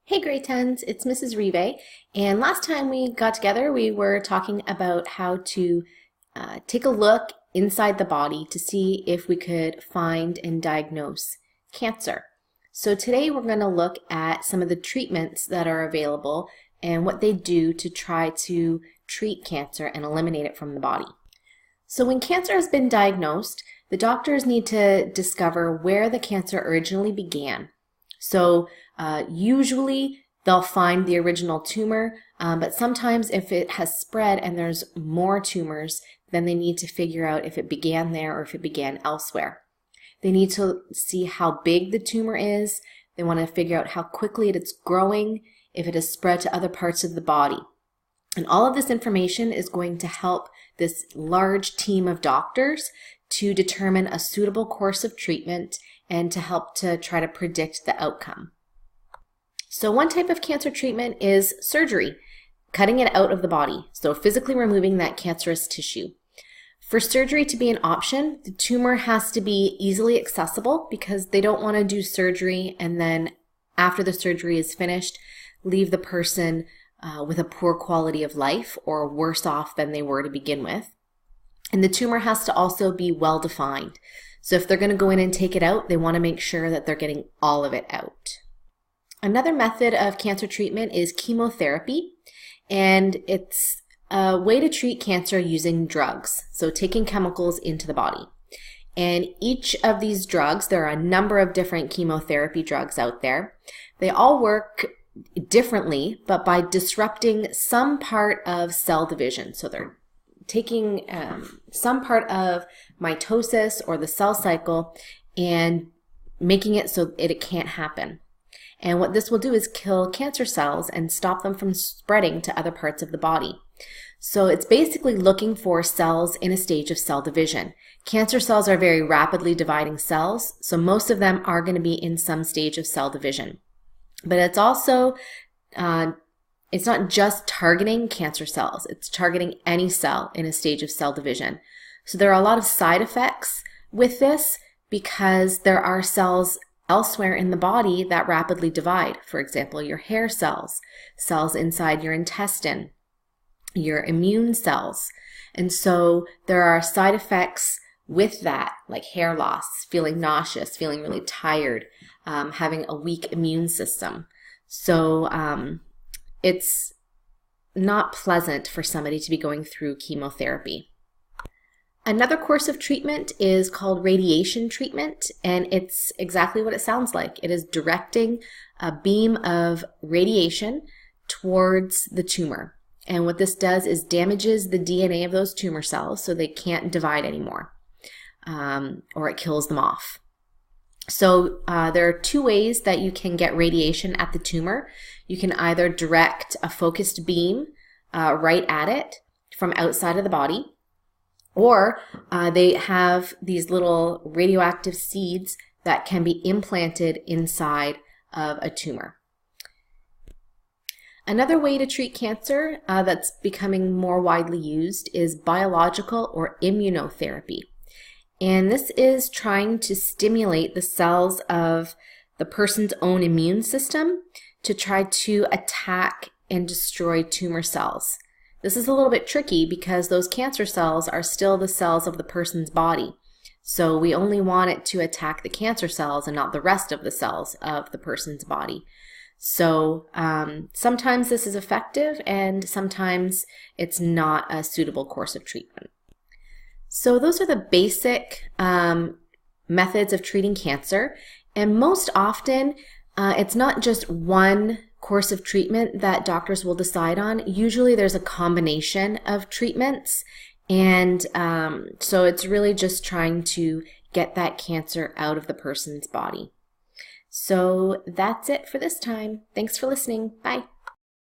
Hey grade 10s, it's Mrs. Rivait, and last time we got together we were talking about how to take a look inside the body to see if we could find and diagnose cancer. So today we're going to look at some of the treatments that are available and what they do to try to treat cancer and eliminate it from the body. So when cancer has been diagnosed, the doctors need to discover where the cancer originally began. So usually they'll find the original tumor, but sometimes if it has spread and there's more tumors, then they need to figure out if it began there or if it began elsewhere. They need to see how big the tumor is. They want to figure out how quickly it's growing, if it has spread to other parts of the body. And all of this information is going to help this large team of doctors to determine a suitable course of treatment and to help to try to predict the outcome. So one type of cancer treatment is surgery, cutting it out of the body, so physically removing that cancerous tissue. For surgery to be an option, the tumor has to be easily accessible because they don't want to do surgery and then after the surgery is finished, leave the person with a poor quality of life or worse off than they were to begin with. And the tumor has to also be well defined. So if they're going to go in and take it out, they want to make sure that they're getting all of it out. Another method of cancer treatment is chemotherapy, and it's a way to treat cancer using drugs, so taking chemicals into the body. And each of these drugs, there are a number of different chemotherapy drugs out there. They all work differently, but by disrupting some part of cell division. So they're taking some part of mitosis or the cell cycle and making it so it can't happen. And what this will do is kill cancer cells and stop them from spreading to other parts of the body. So it's basically looking for cells in a stage of cell division. Cancer cells are very rapidly dividing cells, so most of them are going to be in some stage of cell division. But it's also it's not just targeting cancer cells, it's targeting any cell in a stage of cell division. So there are a lot of side effects with this because there are cells elsewhere in the body that rapidly divide. For example, your hair cells, cells inside your intestine, your immune cells. And so there are side effects with that, like hair loss, feeling nauseous, feeling really tired, having a weak immune system. So it's not pleasant for somebody to be going through chemotherapy. Another course of treatment is called radiation treatment, and it's exactly what it sounds like. It is directing a beam of radiation towards the tumor. And what this does is damages the DNA of those tumor cells so they can't divide anymore, or it kills them off. So there are two ways that you can get radiation at the tumor. You can either direct a focused beam right at it from outside of the body, or they have these little radioactive seeds that can be implanted inside of a tumor. Another way to treat cancer that's becoming more widely used is biological or immunotherapy. And this is trying to stimulate the cells of the person's own immune system to try to attack and destroy tumor cells. This is a little bit tricky because those cancer cells are still the cells of the person's body. So we only want it to attack the cancer cells and not the rest of the cells of the person's body. So sometimes this is effective and sometimes it's not a suitable course of treatment. So those are the basic methods of treating cancer. And most often it's not just one course of treatment that doctors will decide on. Usually there's a combination of treatments, and so it's really just trying to get that cancer out of the person's body. So that's it for this time. Thanks for listening. Bye.